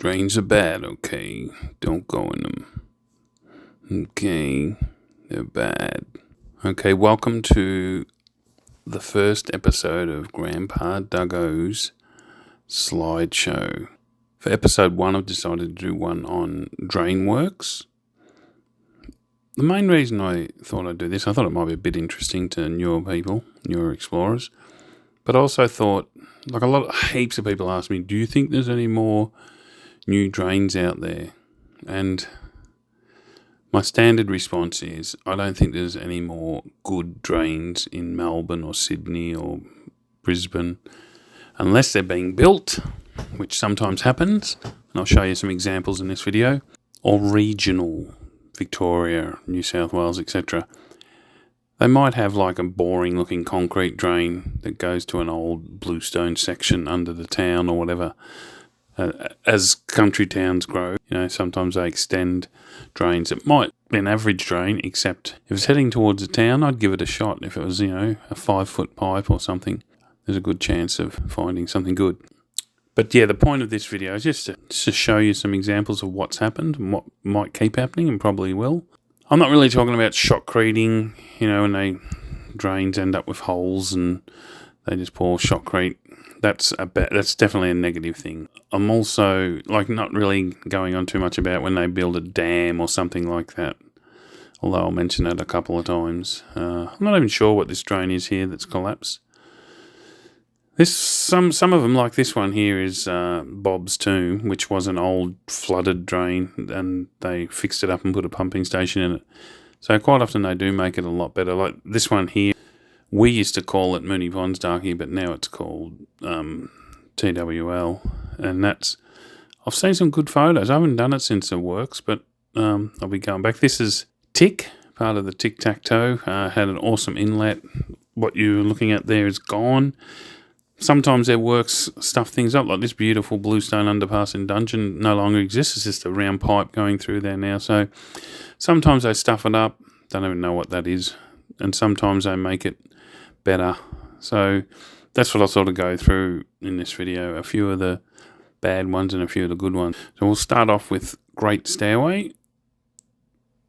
Drains are bad, okay? Don't go in them. Okay, they're bad. Okay, welcome to the first episode of Grandpa Dougo's slideshow. For episode 1, I've decided to do one on drain works. The main reason I thought I'd do this, I thought it might be a bit interesting to newer people, newer explorers. But I also thought, heaps of people ask me, do you think there's any more new drains out there? And my standard response is, I don't think there's any more good drains in Melbourne or Sydney or Brisbane, unless they're being built, which sometimes happens, and I'll show you some examples in this video, or regional, Victoria, New South Wales, etc. They might have like a boring looking concrete drain that goes to an old bluestone section under the town or whatever. As country towns grow, sometimes they extend drains. It might be an average drain, except if it's heading towards a town, I'd give it a shot. If it was, a 5-foot pipe or something, there's a good chance of finding something good. But yeah, the point of this video is just to show you some examples of what's happened and what might keep happening and probably will. I'm not really talking about shotcreting, when drains end up with holes and they just pour shotcrete. That's definitely a negative thing. I'm also not really going on too much about when they build a dam or something like that, although I'll mention that a couple of times. I'm not even sure what this drain is here that's collapsed. Some of them, like this one here, is Bob's Tomb, which was an old flooded drain, and they fixed it up and put a pumping station in it. So quite often they do make it a lot better. Like this one here, we used to call it Mooney Ponds Darky, but now it's called TWL, and I've seen some good photos. I haven't done it since the works, but I'll be going back. This is Tick, part of the tic-tac-toe. Had an awesome inlet. What you're looking at there is gone. Sometimes their works stuff things up, like this beautiful bluestone underpass in Dungeon no longer exists. It's just a round pipe going through there now. So sometimes they stuff it up, don't even know what that is, and sometimes they make it better. So that's what I'll sort of go through in this video, a few of the bad ones and a few of the good ones. So we'll start off with Great Stairway.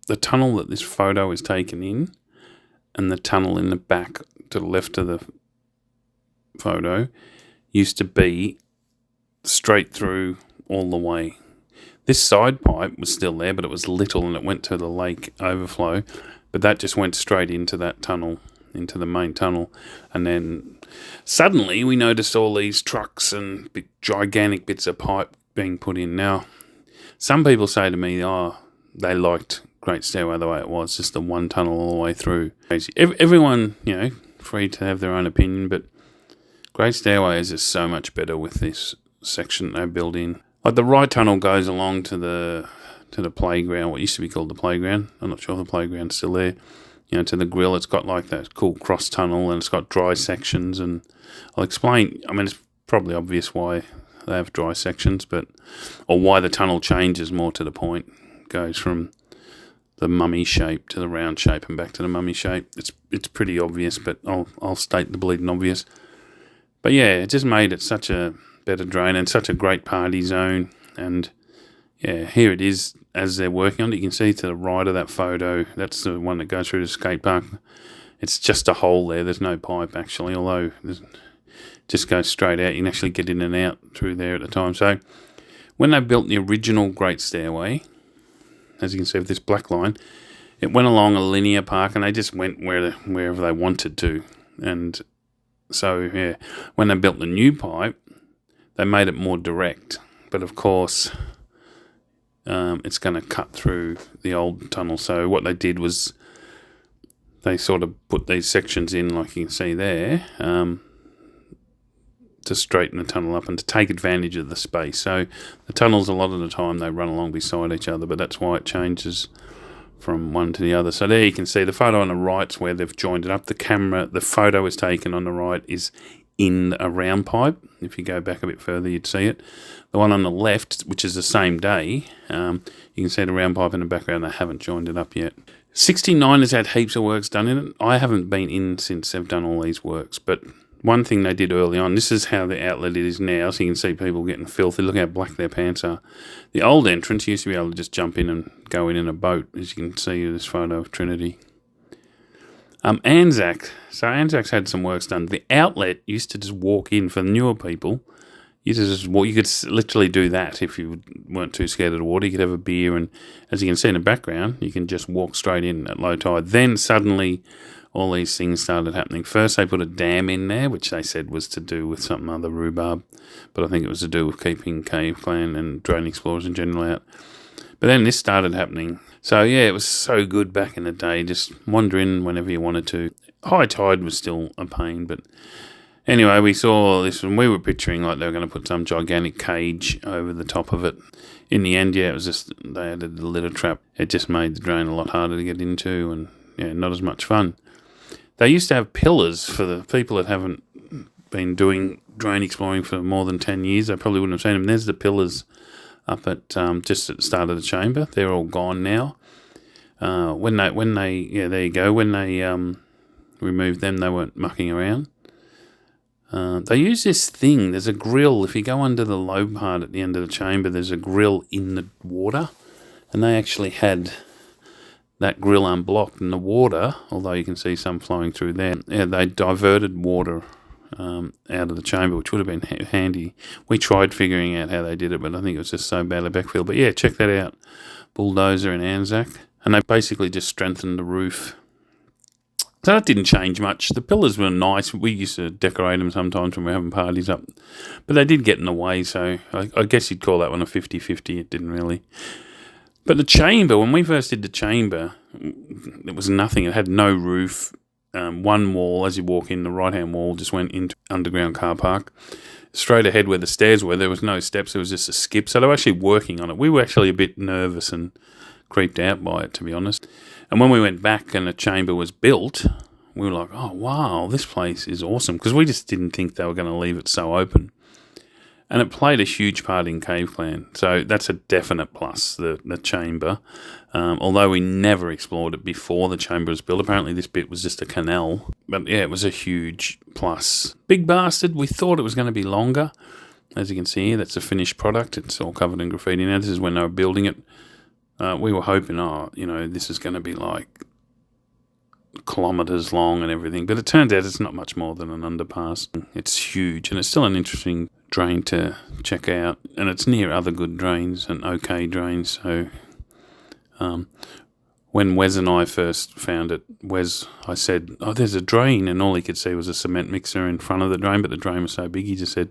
The tunnel that this photo is taken in, and the tunnel in the back to the left of the photo, used to be straight through all the way. This side pipe was still there, but it was little and it went to the lake overflow, but that just went straight into that tunnel, into the main tunnel. And then suddenly we noticed all these trucks and gigantic bits of pipe being put in. Now, some people say to me, they liked Great Stairway the way it was, just the one tunnel all the way through. Everyone, free to have their own opinion, but Great Stairway is just so much better with this section they build in. Like the right tunnel goes along to the playground, what used to be called the playground. I'm not sure if the playground's still there. To the grill, it's got like that cool cross tunnel, and it's got dry sections. And I'll explain. I mean, it's probably obvious why they have dry sections, or why the tunnel changes more to the point. Goes from the mummy shape to the round shape and back to the mummy shape. It's pretty obvious, but I'll state the bleeding obvious. But yeah, it just made it such a better drain and such a great party zone. And yeah, here it is as they're working on it. You can see to the right of that photo, that's the one that goes through the skate park. It's just a hole there. There's no pipe actually, although it just goes straight out. You can actually get in and out through there at the time. So when they built the original Great Stairway, as you can see with this black line, it went along a linear park and they just went wherever they wanted to. And so, yeah, when they built the new pipe, they made it more direct. But, of course, it's going to cut through the old tunnel. So what they did was they sort of put these sections in, like you can see there, to straighten the tunnel up and to take advantage of the space. So the tunnels, a lot of the time, they run along beside each other, but that's why it changes from one to the other. So there you can see the photo on the right's where they've joined it up. The photo is taken on the right is in a round pipe. If you go back a bit further, you'd see it. The one on the left, which is the same day, you can see the round pipe in the background. They haven't joined it up yet. 69 has had heaps of works done in it. I haven't been in since they've done all these works, but one thing they did early on, this is how the outlet is now, so you can see people getting filthy. Look how black their pants are. The old entrance used to be able to just jump in and go in a boat, as you can see in this photo of Trinity. Anzac. So Anzac's had some works done. The outlet used to just walk in for newer people. You could literally do that if you weren't too scared of the water. You could have a beer, and as you can see in the background, you can just walk straight in at low tide. Then suddenly all these things started happening. First they put a dam in there, which they said was to do with something other rhubarb, but I think it was to do with keeping Cave Clan and drone explorers in general out. But then this started happening. So yeah, it was so good back in the day, just wander in whenever you wanted to. High tide was still a pain, but anyway, we saw this and we were picturing like they were going to put some gigantic cage over the top of it. In the end, yeah, it was just, they added the litter trap. It just made the drone a lot harder to get into and yeah, not as much fun. They used to have pillars for the people that haven't been doing drone exploring for more than 10 years. They probably wouldn't have seen them. There's the pillars up at just at the start of the chamber. They're all gone now. When they there you go. When they removed them, they weren't mucking around. They use this thing. There's a grill. If you go under the low part at the end of the chamber, there's a grill in the water, and they actually had that grill unblocked in the water, although you can see some flowing through there. Yeah, they diverted water out of the chamber, which would have been handy. We tried figuring out how they did it, but I think it was just so badly backfilled. But yeah, check that out. Bulldozer in Anzac. And they basically just strengthened the roof. So that didn't change much. The pillars were nice. We used to decorate them sometimes when we were having parties up. But they did get in the way, so I guess you'd call that one a 50-50. It didn't really. But the chamber, when we first did the chamber, it was nothing. It had no roof. One wall, as you walk in, the right-hand wall just went into underground car park. Straight ahead where the stairs were, there was no steps. There was just a skip. So they were actually working on it. We were actually a bit nervous and creeped out by it, to be honest. And when we went back and the chamber was built, we were like, oh, wow, this place is awesome. Because we just didn't think they were going to leave it so open. And it played a huge part in Cave Clan. So that's a definite plus, the chamber. Although we never explored it before the chamber was built. Apparently this bit was just a canal. But yeah, it was a huge plus. Big bastard, we thought it was going to be longer. As you can see here, that's a finished product. It's all covered in graffiti now. This is when they were building it. We were hoping, this is going to be like kilometres long and everything. But it turns out it's not much more than an underpass. It's huge and it's still an interesting drain to check out. And it's near other good drains and okay drains. So when Wes and I first found it, I said, oh, there's a drain. And all he could see was a cement mixer in front of the drain. But the drain was so big, he just said,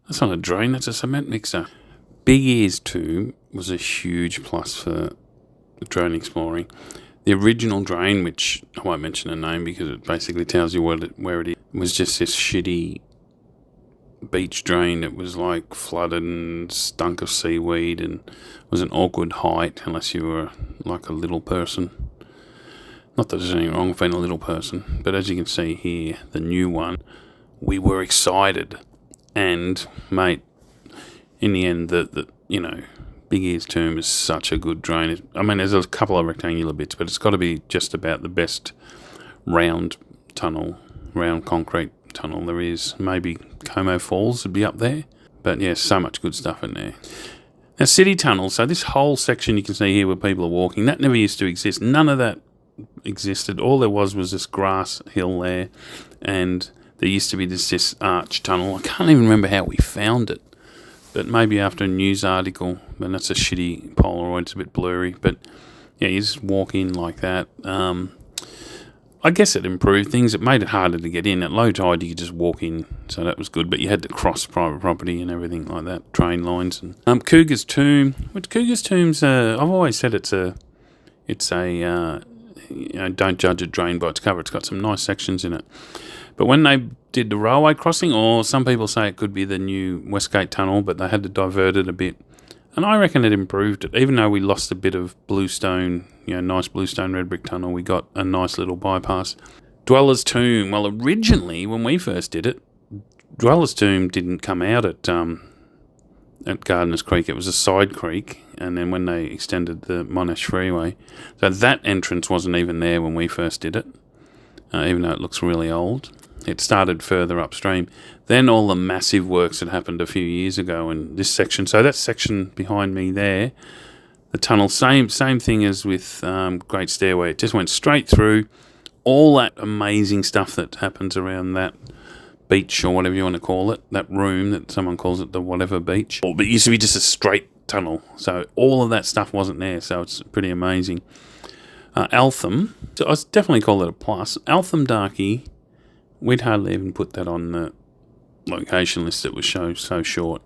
that's not a drain, that's a cement mixer. Big Ear's tomb was a huge plus for drone exploring. The original drain, which I won't mention the name because it basically tells you where it is, was just this shitty beach drain. It was like flooded and stunk of seaweed and was an awkward height unless you were like a little person. Not that there's anything wrong with being a little person, but as you can see here, the new one, we were excited. And, mate, in the end, Big Ear's tomb is such a good drain. I mean, there's a couple of rectangular bits, but it's got to be just about the best round concrete tunnel there is. Maybe Como Falls would be up there. But, yeah, so much good stuff in there. Now, city tunnels, so this whole section you can see here where people are walking, that never used to exist. None of that existed. All there was this grass hill there, and there used to be this arch tunnel. I can't even remember how we found it. But maybe after a news article, and that's a shitty Polaroid, it's a bit blurry. But yeah, you just walk in like that. I guess it improved things. It made it harder to get in. At low tide, you could just walk in, so that was good. But you had to cross private property and everything like that, train lines. And Cougar's Tomb, which Cougar's Tomb's, I've always said it's a don't judge a drain by its cover. It's got some nice sections in it. But when they did the railway crossing, or some people say it could be the new Westgate Tunnel, but they had to divert it a bit. And I reckon it improved it. Even though we lost a bit of bluestone, nice bluestone red brick tunnel, we got a nice little bypass. Dweller's Tomb. Well, originally, when we first did it, Dweller's Tomb didn't come out at Gardeners Creek. It was a side creek, and then when they extended the Monash Freeway. So that entrance wasn't even there when we first did it, even though it looks really old. It started further upstream. Then all the massive works that happened a few years ago in this section. So that section behind me there, the tunnel, same thing as with Great Stairway. It just went straight through. All that amazing stuff that happens around that beach, or whatever you want to call it, that room that someone calls it the whatever beach. But it used to be just a straight tunnel. So all of that stuff wasn't there. So it's pretty amazing. Altham, so I definitely call it a plus. Altham Darky, we'd hardly even put that on the location list. It was so short.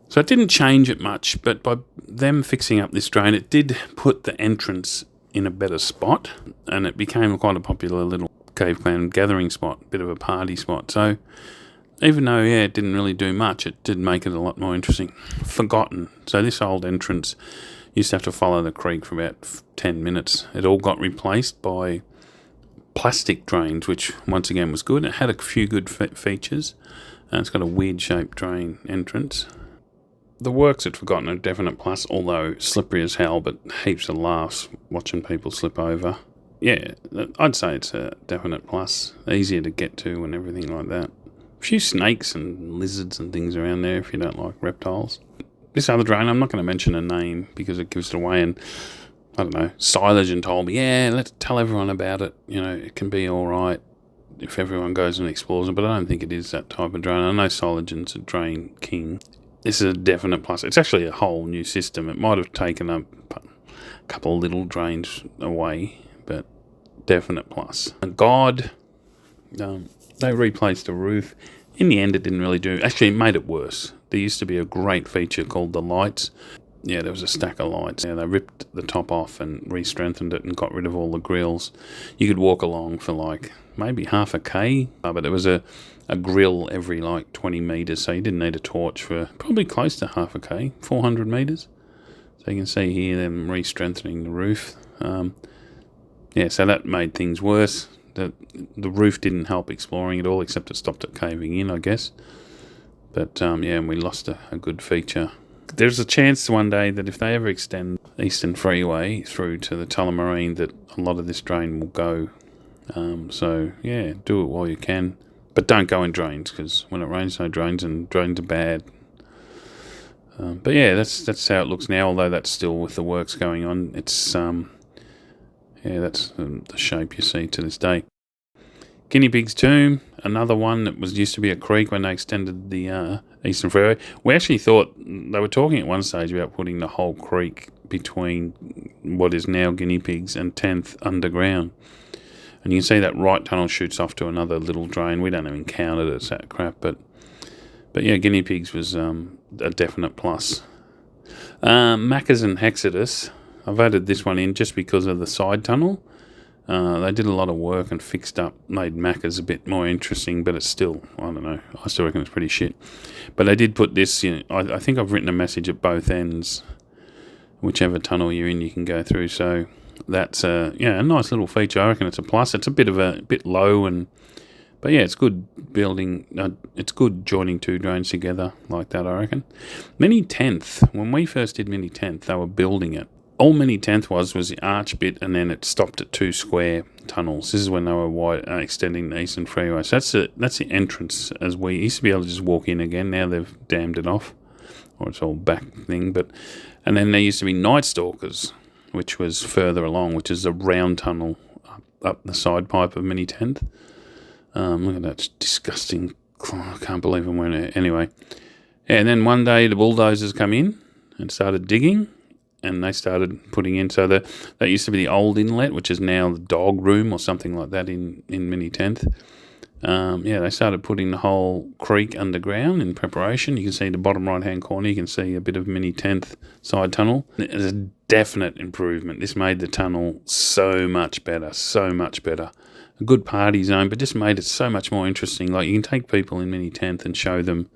So it didn't change it much, but by them fixing up this drain, it did put the entrance in a better spot, and it became quite a popular little cave clan gathering spot, bit of a party spot. So even though, it didn't really do much, it did make it a lot more interesting. Forgotten. So this old entrance used to have to follow the creek for about 10 minutes. It all got replaced by plastic drains, which once again was good. It had a few good features. It's got a weird shaped drain entrance. The works at Forgotten are a definite plus, although slippery as hell, but heaps of laughs watching people slip over. Yeah, I'd say it's a definite plus. Easier to get to and everything like that. A few snakes and lizards and things around there if you don't like reptiles. This other drain, I'm not going to mention a name because it gives it away, and I don't know, Silogen told me, let's tell everyone about it. It can be all right if everyone goes and explores it, but I don't think it is that type of drain. I know Silogen's a drain king. This is a definite plus. It's actually a whole new system. It might have taken up a couple of little drains away, but definite plus. And God, they replaced the roof. In the end, it didn't really do. Actually, it made it worse. There used to be a great feature called the lights. Yeah, there was a stack of lights. Yeah, they ripped the top off and re-strengthened it and got rid of all the grills. You could walk along for like maybe half a K, but there was a grill every like 20 metres, so you didn't need a torch for probably close to half a K, 400 metres. So you can see here them re-strengthening the roof. So that made things worse. The roof didn't help exploring at all, except it stopped it caving in, I guess. But and we lost a good feature. There's a chance one day that if they ever extend Eastern Freeway through to the Tullamarine, that a lot of this drain will go. Do it while you can. But don't go in drains, because when it rains, no drains, and drains are bad. That's how it looks now, although that's still with the works going on. It's, that's the shape you see to this day. Guinea Pig's Tomb, another one that used to be a creek when they extended the Eastern Freeway. We actually thought, they were talking at one stage about putting the whole creek between what is now Guinea Pigs and 10th underground. And you can see that right tunnel shoots off to another little drain. We don't even count it as that crap, but Guinea Pigs was a definite plus. Macca's and Hexodus, I voted this one in just because of the side tunnel. They did a lot of work and made Macca's a bit more interesting, but it's still, I don't know, I still reckon it's pretty shit. But they did put this in, I think I've written a message at both ends. Whichever tunnel you're in, you can go through. So that's a nice little feature. I reckon it's a plus. It's a bit low, but it's good building. It's good joining two drains together like that, I reckon. Mini 10th, when we first did Mini 10th, they were building it. All Mini 10th was the arch bit, and then it stopped at two square tunnels. This is when they were extending the Eastern Freeway. So that's the entrance, as we used to be able to just walk in again. Now they've dammed it off, or it's all back thing. And then there used to be Night Stalkers, which was further along, which is a round tunnel up the side pipe of Mini 10th. Look at that, it's disgusting. I can't believe I'm wearing it. Anyway, and then one day the bulldozers come in and started digging, and they started putting in. So that used to be the old inlet, which is now the dog room or something like that in Mini 10th. They started putting the whole creek underground in preparation. You can see the bottom right-hand corner. You can see a bit of Mini 10th side tunnel. It's a definite improvement. This made the tunnel so much better. A good party zone, but just made it so much more interesting. Like, you can take people in Mini 10th and show them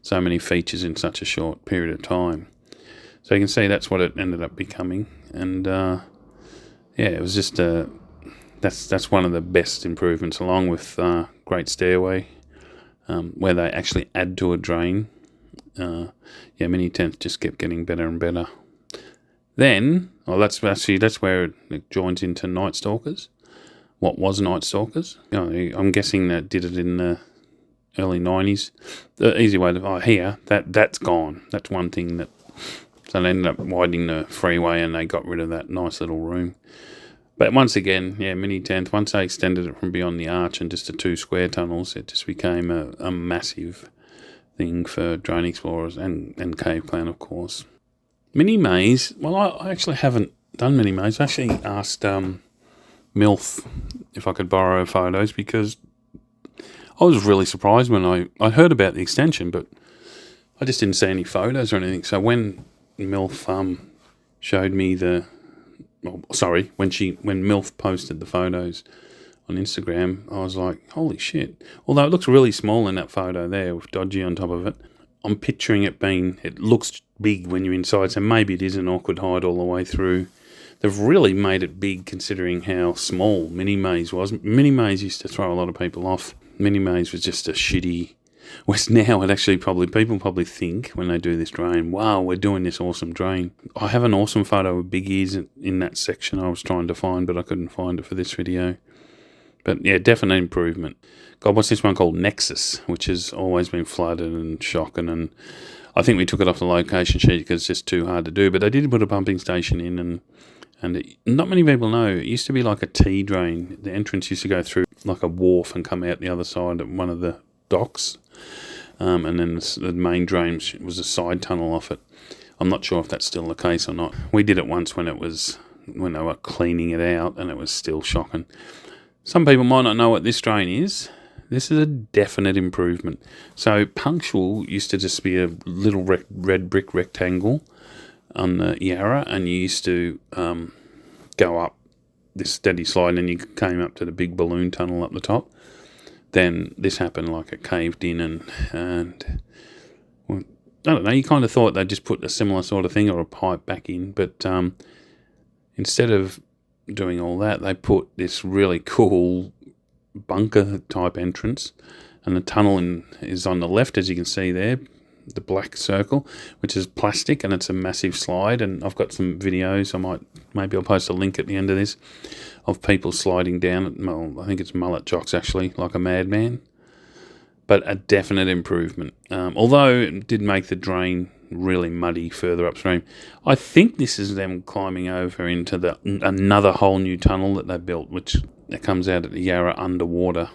so many features in such a short period of time. So you can see that's what it ended up becoming. And, it was just that's one of the best improvements, along with Great Stairway, where they actually add to a drain. Mini 10th just kept getting better and better. Then, that's where it joins into Night Stalkers. what was Night Stalkers. I'm guessing that did it in the early 90s. The easy way to that's gone. That's one thing that. So they ended up widening the freeway and they got rid of that nice little room. But once again, mini 10th, once they extended it from beyond the arch and just to 2 square tunnels, it just became a massive thing for drone explorers and cave clan, of course. Mini maze, well, I actually haven't done mini maze. I actually asked MILF if I could borrow photos because I was really surprised when I heard about the extension, but I just didn't see any photos or anything. So when MILF showed me when MILF posted the photos on Instagram, I was like, holy shit. Although it looks really small in that photo there with Dodgy on top of it, I'm picturing it looks big when you're inside, so maybe it is an awkward hide all the way through. They've really made it big considering how small Mini Maze was. Mini Maze used to throw a lot of people off. Mini Maze was just a shitty... Whereas now people probably think when they do this drain, wow, we're doing this awesome drain. I have an awesome photo of Big Ears in that section I was trying to find, but I couldn't find it for this video. But yeah, definite improvement. God, what's this one called? Nexus, which has always been flooded and shocking, and I think we took it off the location sheet because it's just too hard to do. But they did put a pumping station in, and not many people know, it used to be like a T drain. The entrance used to go through like a wharf and come out the other side of one of the docks. And then the main drain was a side tunnel off it. I'm not sure if that's still the case or not. We did it once when they were cleaning it out, and it was still shocking. Some people might not know what this drain is. This is a definite improvement. So Punctual used to just be a little red brick rectangle on the Yarra, and you used to go up this steady slide, and you came up to the big balloon tunnel up the top. Then this happened, like it caved in, and well, I don't know, you kind of thought they'd just put a similar sort of thing or a pipe back in, but instead of doing all that, they put this really cool bunker type entrance, and the tunnel is on the left, as you can see there, the black circle, which is plastic, and it's a massive slide. And I've got some videos, maybe I'll post a link at the end of this, of people sliding down, I think it's mullet jocks actually, like a madman. But a definite improvement. Although it did make the drain really muddy further upstream. I think this is them climbing over into another whole new tunnel that they built, which comes out at the Yarra underwater.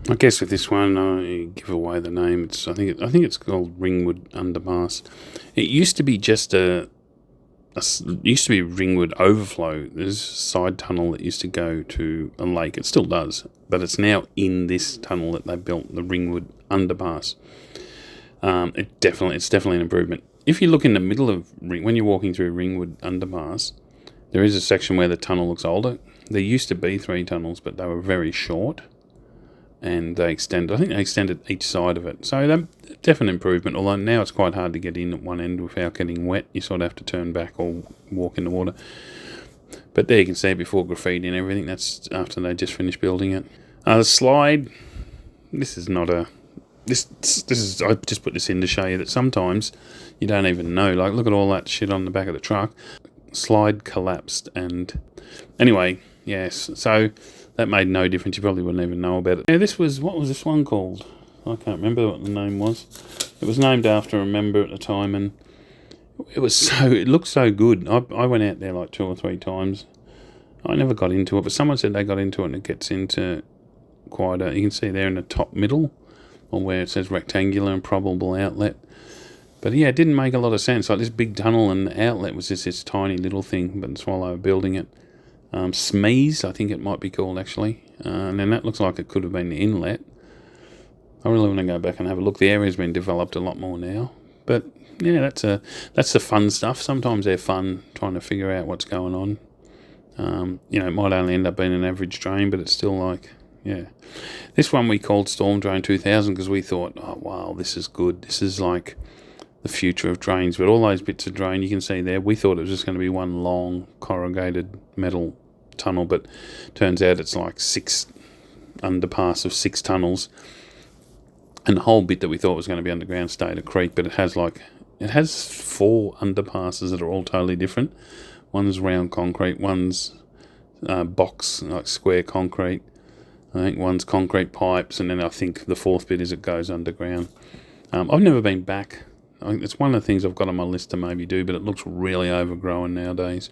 I guess with this one, I give away the name. I think it's called Ringwood Underpass. It used to be just Ringwood Overflow. There's a side tunnel that used to go to a lake. It still does, but it's now in this tunnel that they built, the Ringwood Underpass. It's definitely an improvement. If you look in the middle of when you're walking through Ringwood Underpass, there is a section where the tunnel looks older. There used to be 3 tunnels, but they were very short. And I think they extended each side of it. So that definite improvement, although now it's quite hard to get in at one end without getting wet. You sort of have to turn back or walk in the water. But there you can see before graffiti and everything. That's after they just finished building it. The slide, this is not a... This is... I just put this in to show you that sometimes you don't even know. Like, look at all that shit on the back of the truck. Slide collapsed and... Anyway, yes, so... That made no difference. You probably wouldn't even know about it. Yeah, what was this one called? I can't remember what the name was. It was named after a member at the time, and it looked so good. I went out there like 2 or 3 times. I never got into it, but someone said they got into it, and it gets into quite you can see there in the top middle, or where it says rectangular and probable outlet. But yeah, it didn't make a lot of sense. Like this big tunnel and the outlet was just this tiny little thing, but that's while they were building it. Smeeze, I think it might be called actually, and then that looks like it could have been the inlet. I really want to go back and have a look. The area's been developed a lot more now, but yeah, that's the fun stuff. Sometimes they're fun trying to figure out what's going on. It might only end up being an average drain, but it's still like, yeah. This one we called Storm Drain 2000 because we thought, oh wow, this is good. This is like the future of drains. But all those bits of drain you can see there, we thought it was just going to be one long corrugated metal tunnel, but turns out it's like 6 underpass of 6 tunnels, and the whole bit that we thought was going to be underground stayed a creek. But it has 4 underpasses that are all totally different. One's round concrete, one's box, like square concrete, I think one's concrete pipes, and then I think the fourth bit is it goes underground. I've never been back. I think it's one of the things I've got on my list to maybe do, but it looks really overgrown nowadays.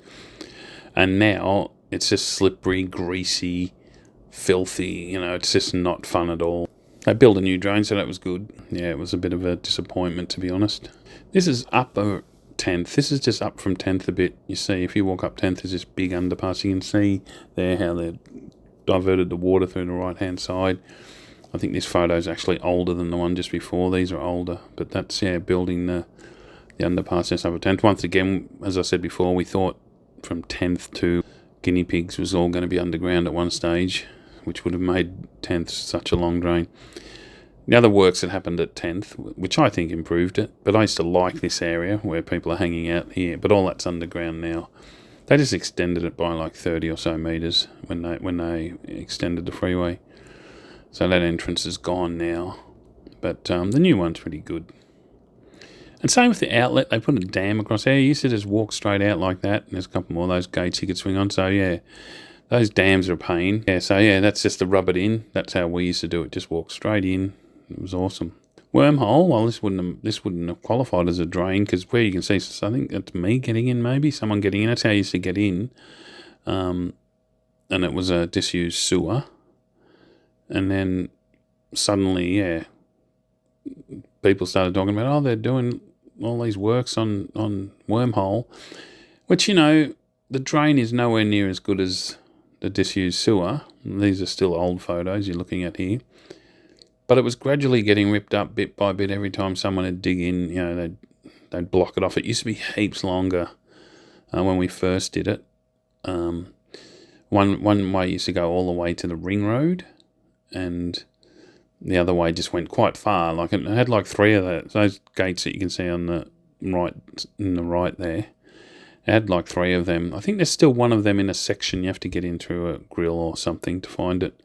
And now it's just slippery, greasy, filthy. It's just not fun at all. They built a new drain, so that was good. Yeah, it was a bit of a disappointment, to be honest. This is up 10th. This is just up from 10th a bit. You see, if you walk up 10th, there's this big underpass. You can see there how they've diverted the water through the right-hand side. I think this photo is actually older than the one just before. These are older, but that's, building the underpass just over 10th. Once again, as I said before, we thought from 10th to Guinea Pigs was all going to be underground at one stage, which would have made 10th such a long drain. The other works that happened at 10th, which I think improved it, but I used to like this area where people are hanging out here, but all that's underground now. They just extended it by like 30 or so metres when they extended the freeway. So that entrance is gone now, but the new one's pretty good. And same with the outlet. They put a dam across there. You used to just walk straight out like that, and there's a couple more of those gates you could swing on. So yeah, those dams are a pain. Yeah, so yeah, that's just to rub it in. That's how we used to do it. Just walk straight in. It was awesome. Wormhole. Well, this wouldn't have qualified as a drain because where you can see, I think that's me getting in. Maybe someone getting in. That's how I used to get in. And it was a disused sewer. And then suddenly, people started talking about, they're doing all these works on Wormhole, which, the drain is nowhere near as good as the disused sewer. These are still old photos you're looking at here. But it was gradually getting ripped up bit by bit every time someone would dig in, they'd block it off. It used to be heaps longer when we first did it. One way used to go all the way to the ring road, and the other way just went quite far. Like it had like three of those gates that you can see on the right there. It had like three of them. I think there's still one of them in a section. You have to get in through a grill or something to find it.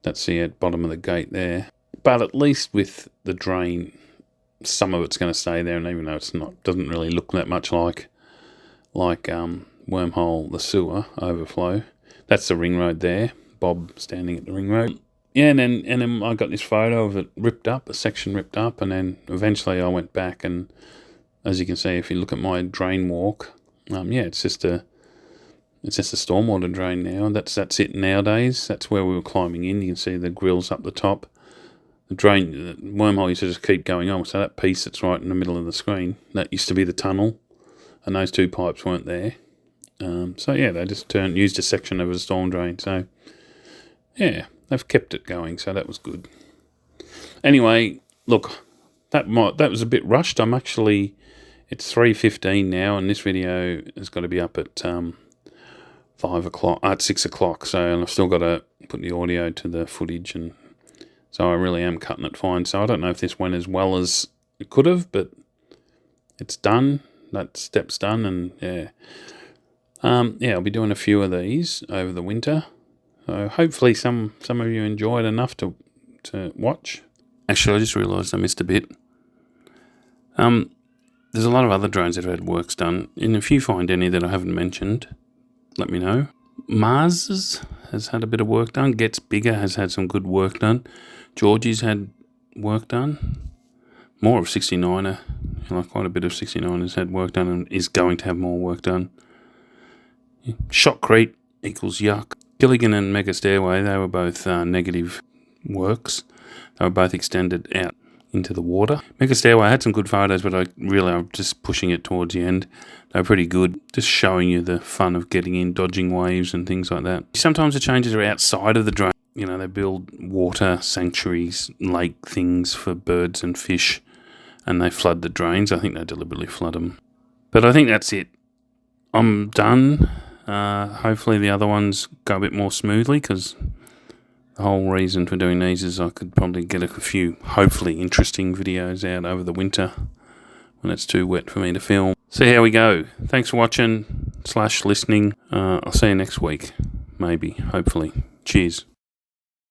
That's the bottom of the gate there. But at least with the drain, some of it's going to stay there, and even though doesn't really look that much like Wormhole, the sewer overflow. That's the ring road there. Bob standing at the ring road. Yeah, and then I got this photo of it ripped up, a section ripped up, and then eventually I went back, and as you can see, if you look at my drain walk, it's just a stormwater drain now, and that's it nowadays. That's where we were climbing in. You can see the grills up the top. The drain, the Wormhole used to just keep going on. So that piece that's right in the middle of the screen, that used to be the tunnel, and those two pipes weren't there. They just used a section of a storm drain. So yeah, they've kept it going. So that was good. Anyway, look, that was a bit rushed. It's 3:15 now, and this video has got to be up at 6 o'clock. So I've still got to put the audio to the footage, and so I really am cutting it fine. So I don't know if this went as well as it could have, but it's done. That step's done, and I'll be doing a few of these over the winter. So hopefully some of you enjoyed enough to watch. Actually, I just realised I missed a bit. There's a lot of other drones that have had works done, and if you find any that I haven't mentioned, let me know. Mars has had a bit of work done. Gets Bigger has had some good work done. Georgie's had work done. More of 69er, quite a bit of 69ers had work done and is going to have more work done. Shotcrete equals yuck. Gilligan and Mega Stairway, they were both negative works. They were both extended out into the water. Mega Stairway had some good photos, but I'm just pushing it towards the end. They were pretty good, just showing you the fun of getting in, dodging waves and things like that. Sometimes the changes are outside of the drain. They build water sanctuaries, lake things for birds and fish, and they flood the drains. I think they deliberately flood them. But I think that's it. I'm done. Hopefully the other ones go a bit more smoothly, because the whole reason for doing these is I could probably get a few, hopefully, interesting videos out over the winter when it's too wet for me to film. See how we go. Thanks for watching / listening. I'll see you next week. Maybe. Hopefully. Cheers.